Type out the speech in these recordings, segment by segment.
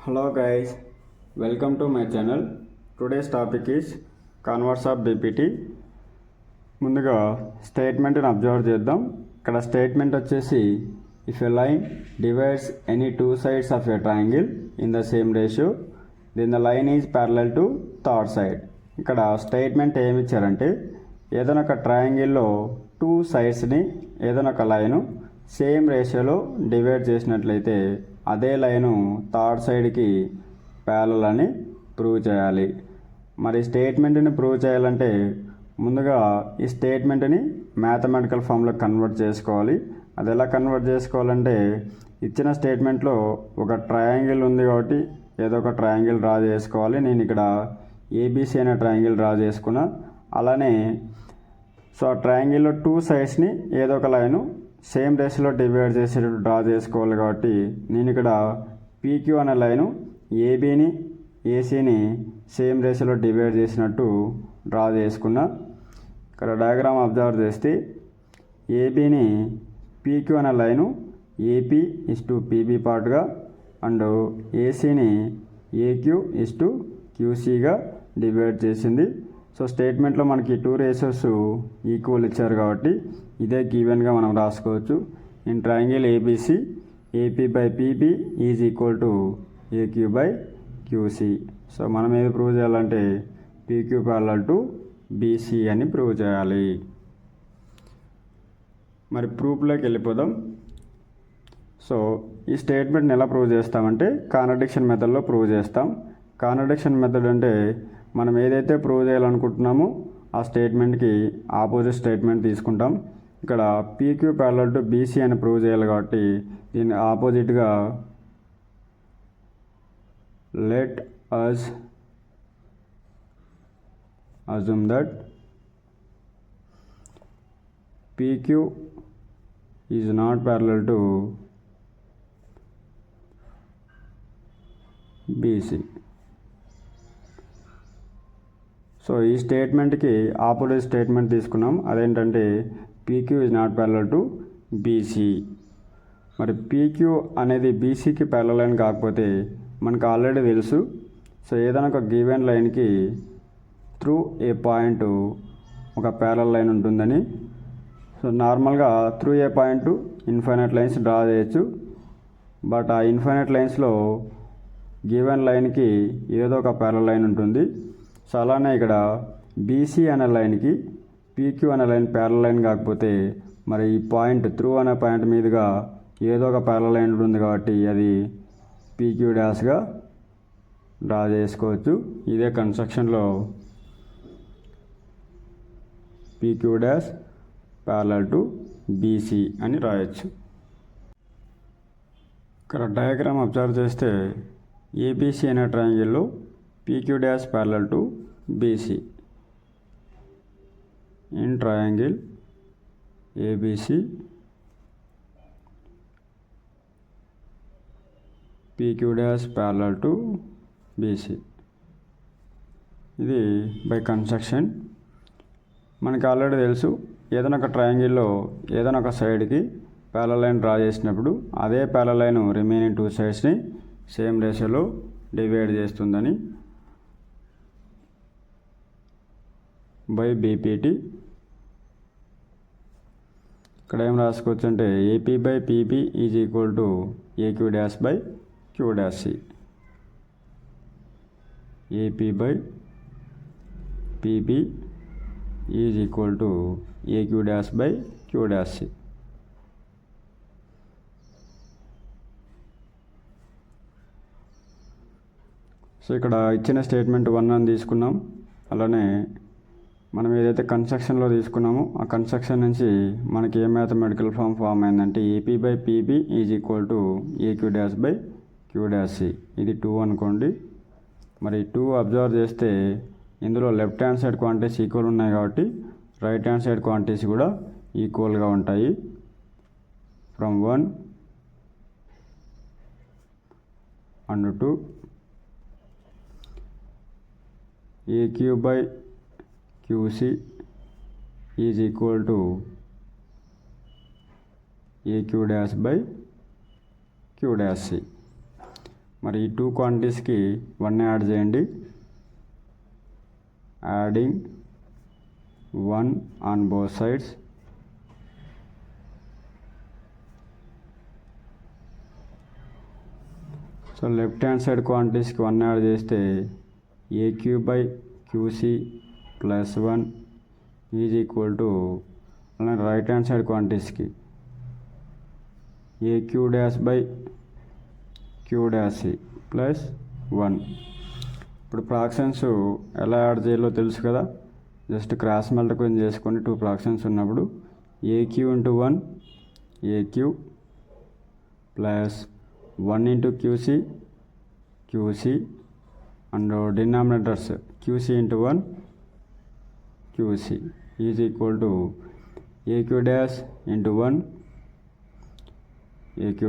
Hello guys, welcome to my channel. Today's topic is converse of BPT. ముందుగా స్టేట్మెంట్ని observe చేద్దాం. ఇక్కడ statement వచ్చేసి if a line divides any two sides of a triangle in the same ratio then the line is parallel to third side. ఇక్కడ statement ఏమి ఇచ్చారంటే ఏదైనా ఒక ట్రయాంగిల్లో two సైడ్స్ని ఏదైనా ఒక లైను సేమ్ రేషియోలో డివైడ్ చేసినట్లయితే అదే లైను థర్డ్ సైడ్కి ప్యారలల్ అని ప్రూవ్ చేయాలి. మరి స్టేట్మెంట్ని ప్రూవ్ చేయాలంటే ముందుగా ఈ స్టేట్మెంట్ని మ్యాథమెటికల్ ఫామ్లో కన్వర్ట్ చేసుకోవాలి. అది ఎలా కన్వర్ట్ చేసుకోవాలంటే ఇచ్చిన స్టేట్మెంట్లో ఒక ట్రయాంగిల్ ఉంది కాబట్టి ఏదో ఒక ట్రయాంగిల్ డ్రా చేసుకోవాలి. నేను ఇక్కడ ఏబీసీ అనే ట్రయాంగిల్ డ్రా చేసుకున్నా. అలానే సో ఆ ట్రయాంగిల్లో టూ సైడ్స్ని ఏదో ఒక లైను సేమ్ రేషియోలో డివైడ్ చేసేటట్టు డ్రా చేసుకోవాలి. కాబట్టి నేను ఇక్కడ పీక్యూ అనే లైను ఏబీని ఏసీని సేమ్ రేషియోలో డివైడ్ చేసినట్టు డ్రా చేసుకున్నా. ఇక్కడ డయాగ్రామ్ అబ్జర్వ్ చేస్తే ఏబీని పీక్యూ అనే line AP is to PB పార్ట్గా అండ్ ఏసీని ఏక్యూ ఇస్ టు క్యూసీగా డివైడ్ చేసింది. సో స్టేట్మెంట్లో మనకి టూ రేషియోస్ ఈక్వల్ ఇచ్చారు కాబట్టి ఇదే గివెన్గా మనం రాసుకోవచ్చు. In triangle ABC AP by PB is equal to AQ by QC. So మనం ఏది ప్రూవ్ చేయాలంటే పీక్యూ ప్యారలల్ టు బీసీ అని ప్రూవ్ చేయాలి. మరి ప్రూఫ్లోకి వెళ్ళిపోదాం. సో ఈ స్టేట్మెంట్ని ఎలా ప్రూవ్ చేస్తామంటే కాంట్రడిక్షన్ మెథడ్లో ప్రూవ్ చేస్తాం. కాంట్రడిక్షన్ మెథడ్ అంటే మనం ఏదైతే ప్రూవ్ చేయాలనుకుంటున్నామో ఆ స్టేట్మెంట్కి ఆపోజిట్ స్టేట్మెంట్ తీసుకుంటాం. ఇక్కడ పీక్యూ ప్యారలల్ టు బీసీ అని ప్రూవ్ చేయాలి కాబట్టి దీని ఆపోజిట్గా let us assume that PQ is not parallel to BC. So ఈ స్టేట్మెంట్కి ఆపోజిట్ స్టేట్మెంట్ తీసుకున్నాం. అదేంటంటే PQ is not parallel to BC. మరి పీక్యూ అనేది బీసీకి ప్యారలల్ లైన్ కాకపోతే మనకు ఆల్రెడీ తెలుసు. సో ఏదైనా ఒక గివెన్ లైన్కి త్రూ ఏ పాయింట్ ఒక ప్యారలల్ లైన్ ఉంటుందని. సో నార్మల్గా through a point infinite lines draw చేయొచ్చు. బట్ ఆ ఇన్ఫైనైట్ లైన్స్లో గివెన్ లైన్కి ఏదో ఒక ప్యారలల్ లైన్ ఉంటుంది. సో అలానే ఇక్కడ బీసీ అనే లైన్కి పీక్యూ అనే లైన్ ప్యారలల్ లైన్ కాకపోతే మరి ఈ పాయింట్ త్రూ అనే పాయింట్ మీదుగా ఏదో ఒక ప్యారలల్ లైన్ ఉంటుంది కాబట్టి అది పీక్యూ డాష్గా డ్రా చేసుకోవచ్చు. ఇదే కన్స్ట్రక్షన్లో PQ dash parallel to BC అని రాయొచ్చు. ఇక్కడ డయాగ్రామ్ అబ్జర్వ్ చేస్తే ఏబీసీ అనే ట్రయాంగిల్లో PQ dash parallel to BC. In triangle ABC PQ dash parallel to BC. ఇది బై కన్స్ట్రక్షన్. మనకి ఆల్రెడీ తెలుసు ఏదైనా ఒక ట్రయాంగిల్లో ఏదైనా ఒక సైడ్కి ప్యారలల్ లైన్ డ్రా చేసినప్పుడు అదే ప్యారలల్ లైన్ రిమైనింగ్ టూ సైడ్స్ని సేమ్ రేషియోలో డివైడ్ చేస్తుందని. బై బీపీటీ ఇక్కడ ఏం రాసుకోవచ్చు అంటే AP by PB is equal to AQ dash by Q dash C. AP by PB is equal to AQ dash by Q dash C. So ఇక్కడ ఇచ్చిన statement 1 అని తీసుకున్నాం. అలానే మనం ఏదైతే కన్స్ట్రక్షన్లో తీసుకున్నామో ఆ కన్స్ట్రక్షన్ నుంచి మనకి ఏ మ్యాథమెటికల్ ఫామ్ అయిందంటే AP by PB is equal to AQ dash by Q dash C. ఇది 2 అనుకోండి. మరి 2 అబ్జర్వ్ చేస్తే ఇందులో left hand side quantities equal ఉన్నాయి కాబట్టి రైట్ హ్యాండ్ సైడ్ క్వాంటిటీస్ కూడా ఈక్వల్గా ఉంటాయి. From 1 and 2 AQ by QC is equal to AQ dash by Q dash C. మరి ఈ 2 క్వాంటిటీస్కి 1 యాడ్ చేయండి. Adding 1 on both sides. So left hand side క్వాంటిటీస్కి 1 యాడ్ చేస్తే AQ/QC +1 ఈజ్ ఈక్వల్ టు, అలానే రైట్ హ్యాండ్ సైడ్ క్వాంటిటీస్కి AQ'/QC +1. ఇప్పుడు fractions ఎలా యాడ్ చేయాలో తెలుసు కదా. జస్ట్ క్రాస్ మల్టిప్లికేషన్ చేసుకొని 2 ఫ్రాక్షన్స్ ఉన్నప్పుడు AQ × 1 AQ +1 × QC and denominators QC × 1 QC is equal to AQ' × 1 AQ'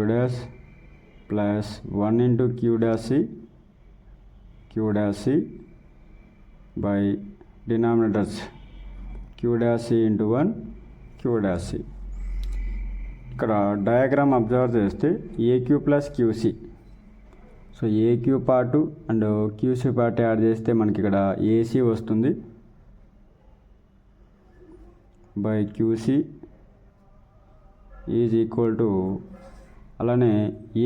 +1 × QC by denominators QC × 1 QC. ఇక్కడ డయాగ్రామ్ అబ్జర్వ్ చేస్తే AQ + QC. So AQ part and QC part add చేస్తే మనకి ఇక్కడ AC వస్తుంది by QC is equal to, అలానే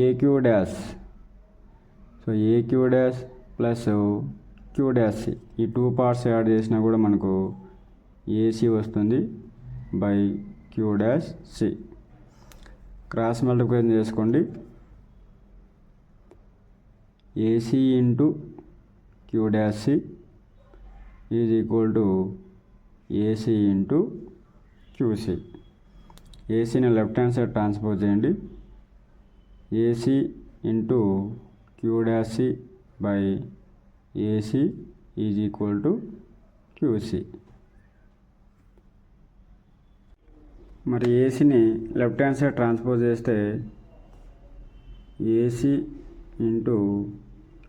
AQ'. So AQ' + QC ఈ 2 parts add చేసినా కూడా మనకు AC వస్తుంది బై QC. క్రాస్ మల్టిప్లికేషన్ చేసుకోండి. AC × QC is equal to AC × QC. ACని లెఫ్ట్ హ్యాండ్ సైడ్ ట్రాన్స్పోజ్ చేయండి. AC × QC by AC is equal to QC. మరి ఏసీని లెఫ్ట్ హ్యాండ్ సైడ్ ట్రాన్స్పోజ్ చేస్తే AC ×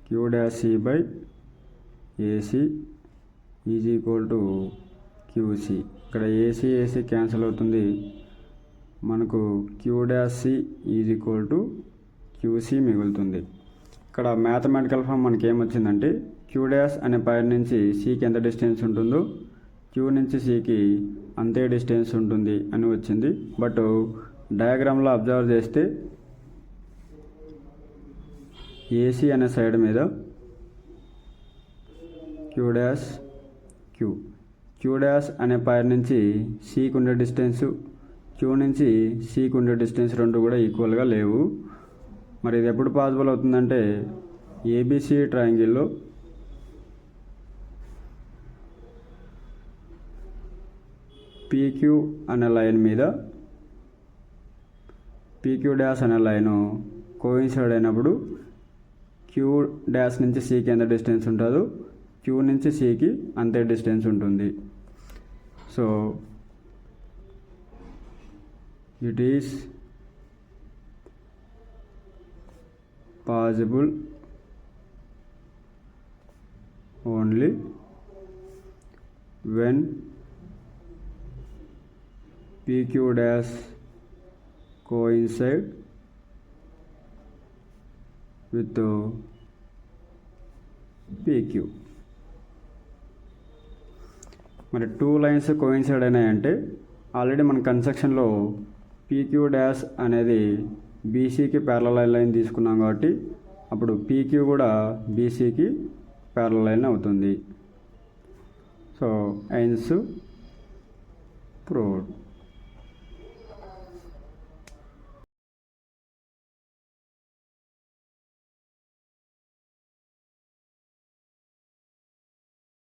QC by AC is equal to QC. ఇక్కడ AC cancel అవుతుంది, మనకు QC is equal to QC మిగులుతుంది. ఇక్కడ mathematical form మనకి ఏమొచ్చిందంటే Q' అనే పాయింట్ నుంచి Cకి ఎంత డిస్టెన్స్ ఉంటుందో Q నుంచి Cకి అంతే డిస్టెన్స్ ఉంటుంది అని వచ్చింది. బట్ డయాగ్రామ్లో అబ్జర్వ్ చేస్తే AC అనే సైడ్ మీద Q' అనే పాయింట్ నుంచి Cకి ఉండే డిస్టెన్స్, Q నుంచి Cకి ఉండే డిస్టెన్స్ రెండు కూడా ఈక్వల్గా లేవు. మరి ఇది ఎప్పుడు పాసిబుల్ అవుతుందంటే ABC ట్రయాంగిల్లో PQ అనే లైన్ మీద PQ' అనే లైను కోయిన్సైడ్ అయినప్పుడు Q' నుంచి Cకి ఎంత డిస్టెన్స్ ఉంటుందో Q నుంచి Cకి అంతే డిస్టెన్స్ ఉంటుంది. So it is possible only when PQ' coincide with PQ. మరి 2 లైన్స్ కోయిన్సైడ్ అయినాయంటే ఆల్రెడీ మన కన్స్ట్రక్షన్లో PQ' అనేది BCకి ప్యారలల్ లైన్ తీసుకున్నాం కాబట్టి అప్పుడు PQ కూడా BCకి ప్యారలల్ లైన్ అవుతుంది. So hence proved.